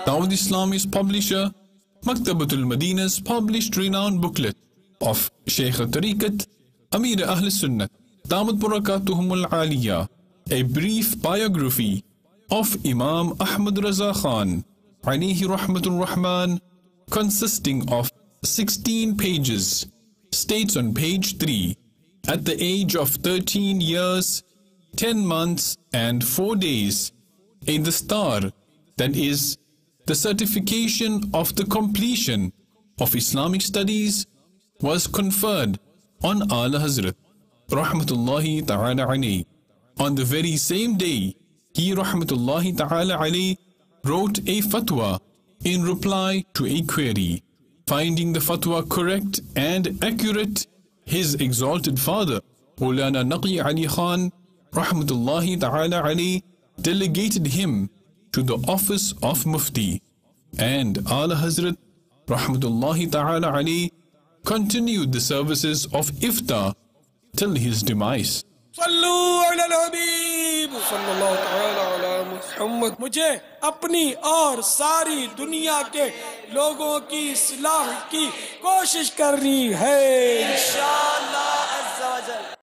Dawud Islami's publisher, Maktabatul Madina's published renowned booklet of Shaykh al-Tariqat, Amir Ahl Sunnah, Damat Barakatuhumul Aliyah, a brief biography of Imam Ahmad Raza Khan, alayhi rahmatur rahman, consisting of 16 pages, states on page 3, at the age of 13 years, 10 months and 4 days, in the star, that is, the certification of the completion of Islamic studies, was conferred on Ala Hazrat, rahmatullahi ta'ala alayhi. On the very same day, he, rahmatullahi ta'ala alayhi, wrote a fatwa in reply to a query. Finding the fatwa correct and accurate, his exalted father, Maulana Naqi Ali Khan, rahmatullahi ta'ala alayhi, delegated him to the office of Mufti, and Ala Hazrat, rahmatullahi ta'ala alayhi, continued the services of Ifta till his demise. मुझे अपनी और सारी दुनिया के लोगों की इस्लाह की कोशिश करनी है इंशाअल्लाह।